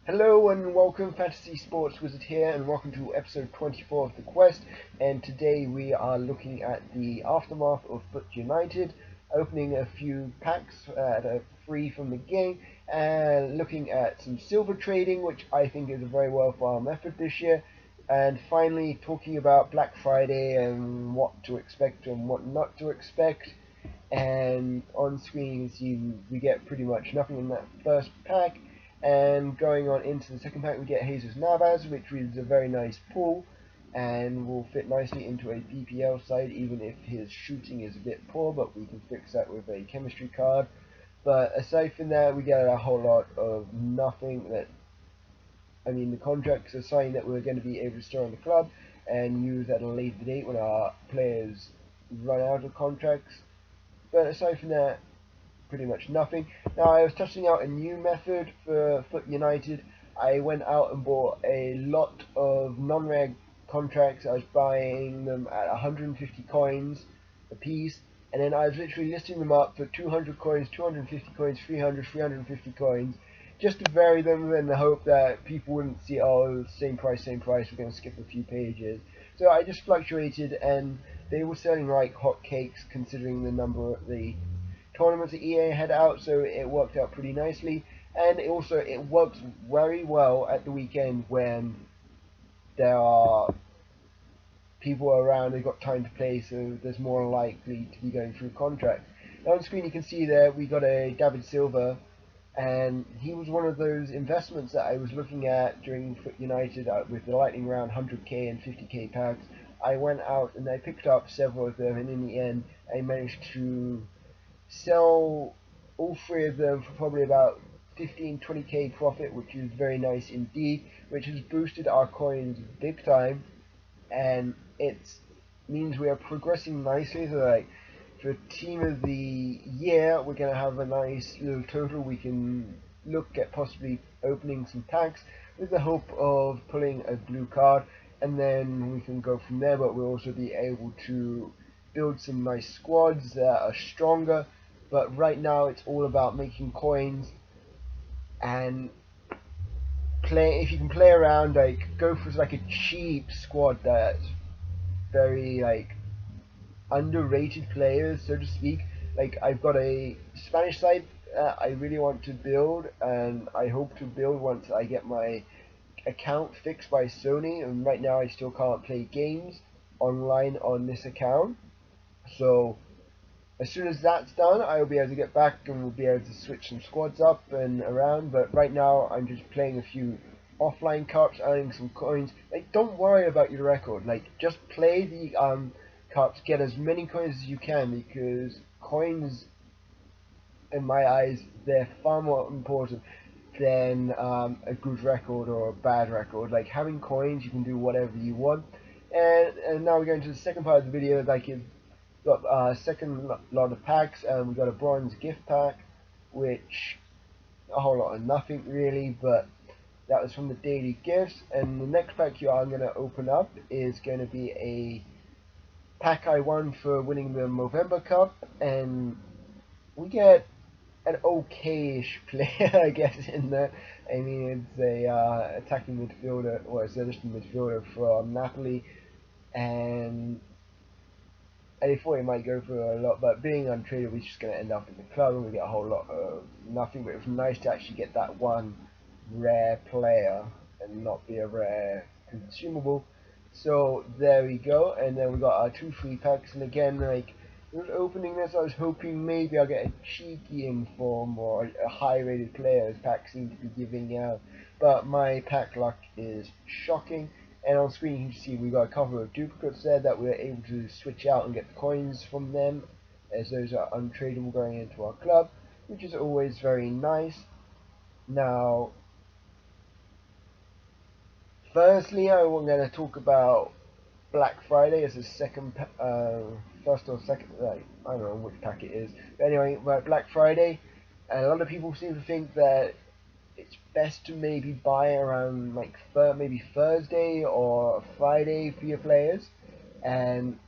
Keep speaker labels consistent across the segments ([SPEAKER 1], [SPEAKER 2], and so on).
[SPEAKER 1] Hello and welcome, Fantasy Sports Wizard here, and welcome to episode 24 of the Quest. And today we are looking at the aftermath of FUT United, opening a few packs that are free from the game, and looking at some silver trading, which I think is a very worthwhile method this year. And finally, talking about Black Friday and what to expect and what not to expect. And on screen, you can see we get pretty much nothing in that first pack. And going on into the second pack, we get Jesus Navas, which is a very nice pull and will fit nicely into a PPL side, even if his shooting is a bit poor, but we can fix that with a chemistry card. But aside from that, we get a whole lot of nothing. The contracts are signed that we're going to be able to store on the club and use at a later date when our players run out of contracts. But aside from that, pretty much nothing. Now, I was testing out a new method for FUT United. I went out and bought a lot of non-rare contracts. I was buying them at 150 coins a piece, and then I was literally listing them up for 200 coins, 250 coins, 300, 350 coins, just to vary them in the hope that people wouldn't see, oh, same price, we're going to skip a few pages. So I just fluctuated, and they were selling like hotcakes considering the tournaments that EA had out, so it worked out pretty nicely. And it works very well at the weekend when there are people around, they've got time to play, so there's more likely to be going through contracts. Now on screen you can see there we got a David Silva, and he was one of those investments that I was looking at during FUT United with the lightning round 100k and 50k packs. I went out and I picked up several of them, and in the end I managed to sell all three of them for probably about 15-20k profit, which is very nice indeed, which has boosted our coins big time, and it means we are progressing nicely. So like for team of the year, we're going to have a nice little total. We can look at possibly opening some packs with the hope of pulling a blue card, and then we can go from there. But we'll also be able to build some nice squads that are stronger. But right now it's all about making coins and play. If you can play around, like go for like a cheap squad that's very like underrated players, so to speak. Like I've got a Spanish side I really want to build, and I hope to build once I get my account fixed by Sony. And right now I still can't play games online on this account, so as soon as that's done, I will be able to get back and we'll be able to switch some squads up and around. But right now, I'm just playing a few offline cups, earning some coins. Like, don't worry about your record. Like, just play the cups, get as many coins as you can, because coins, in my eyes, they're far more important than a good record or a bad record. Like, having coins, you can do whatever you want. And now we're going to the second part of the video. Like, got a second lot of packs, and we got a bronze gift pack, which a whole lot of nothing really, but that was from the daily gifts. And the next pack you are going to open up is going to be a pack I won for winning the Movember Cup, and we get an okay-ish player, I guess, in there. I mean, it's a attacking midfielder, or a sinister midfielder from Napoli, and I thought he might go for a lot, but being untraded, we're just going to end up in the club and we get a whole lot of nothing. But it was nice to actually get that one rare player and not be a rare consumable. So there we go, and then we got our 2 free packs. And again, like, opening this, I was hoping maybe I'll get a cheeky inform or a high rated player, as packs seem to be giving out, but my pack luck is shocking. And on screen you can see we got a couple of duplicates there that we're able to switch out and get coins from them, as those are untradeable going into our club, which is always very nice. Now, firstly, I'm going to talk about Black Friday as a first or second, like, I don't know which pack it is. But anyway, Black Friday, and a lot of people seem to think that it's best to maybe buy around like maybe Thursday or Friday for your players, and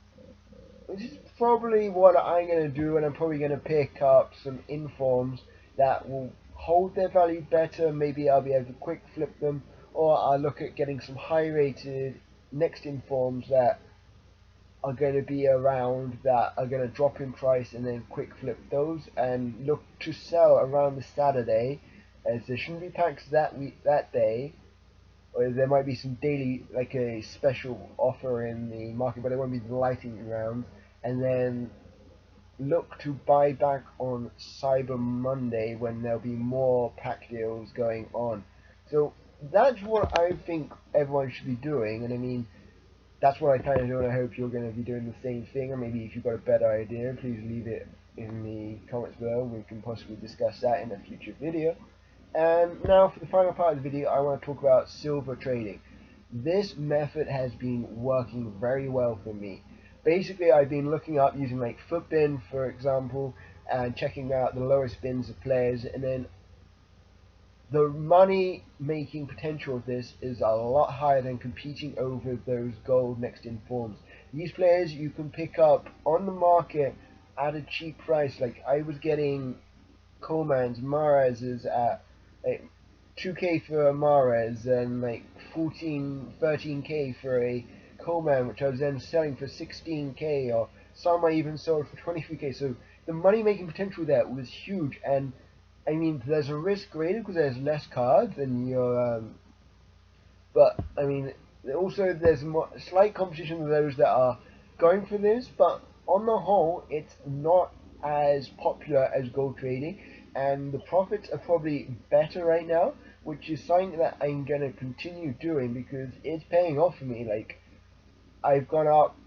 [SPEAKER 1] this is probably what I'm going to do. And I'm probably going to pick up some informs that will hold their value better, maybe I'll be able to quick flip them, or I'll look at getting some high rated next in forms that are going to be around, that are going to drop in price, and then quick flip those and look to sell around the Saturday, as there shouldn't be packs that day, or there might be some daily, like a special offer in the market, but it won't be the lighting round, and then look to buy back on Cyber Monday when there'll be more pack deals going on. So that's what I think everyone should be doing, and I mean, that's what I kind of do, and I hope you're going to be doing the same thing, or maybe if you've got a better idea, please leave it in the comments below. We can possibly discuss that in a future video. And now for the final part of the video, I want to talk about silver trading. This method has been working very well for me. Basically, I've been looking up using like FUT for example, and checking out the lowest bins of players, and then the money making potential of this is a lot higher than competing over those gold next in forms. These players you can pick up on the market at a cheap price. Like I was getting Coleman's, Mahrez's at like 2k for a Mahrez and like 13k for a Coleman, which I was then selling for 16k, or some I even sold for 23k. So the money making potential there was huge, and I mean, there's a risk greater because there's less cards and you're, but I mean, also there's more, slight competition with those that are going for this, but on the whole, it's not as popular as gold trading, and the profits are probably better right now, which is something that I'm going to continue doing because it's paying off for me. Like, I've gone up,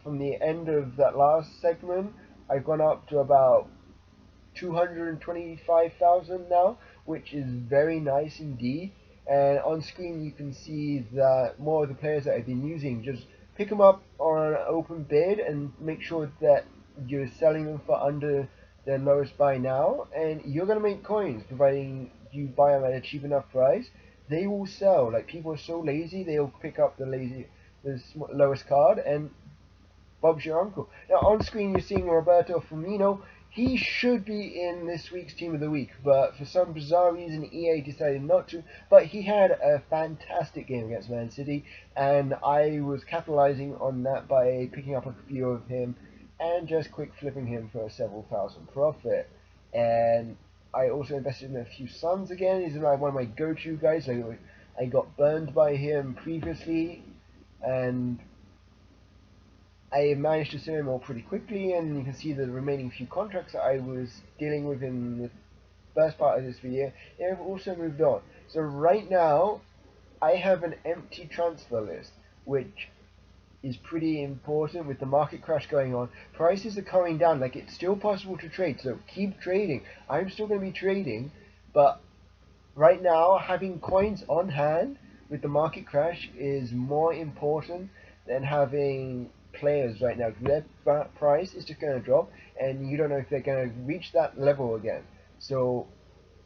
[SPEAKER 1] from the end of that last segment, I've gone up to about 225,000 now, which is very nice indeed. And on screen you can see that more of the players that I've been using, just pick them up on an open bid and make sure that you're selling them for under their lowest buy now, and you're going to make coins providing you buy them at a cheap enough price. They will sell. Like, people are so lazy, they'll pick up the lowest card, and Bob's your uncle. Now on screen you're seeing Roberto Firmino. He should be in this week's Team of the Week, but for some bizarre reason EA decided not to. But he had a fantastic game against Man City, and I was capitalizing on that by picking up a few of him and just quick flipping him for a several thousand profit. And I also invested in a few Suns again. He's one of my go-to guys. I got burned by him previously, and I managed to sell him all pretty quickly, and you can see the remaining few contracts that I was dealing with in the first part of this video. They have also moved on. So right now, I have an empty transfer list, which is pretty important with the market crash going on. Prices are coming down. Like, it's still possible to trade, so keep trading. I'm still going to be trading, but right now, having coins on hand with the market crash is more important than having players right now, because their price is just going to drop and you don't know if they're going to reach that level again. So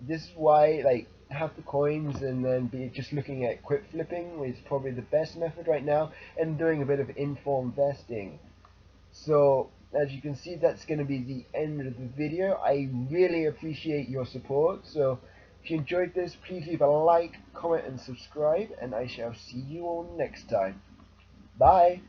[SPEAKER 1] this is why, like, have the coins and then be just looking at quick flipping is probably the best method right now, and doing a bit of informed vesting. So as you can see, that's going to be the end of the video. I really appreciate your support, so if you enjoyed this, please leave a like, comment and subscribe, and I shall see you all next time. Bye!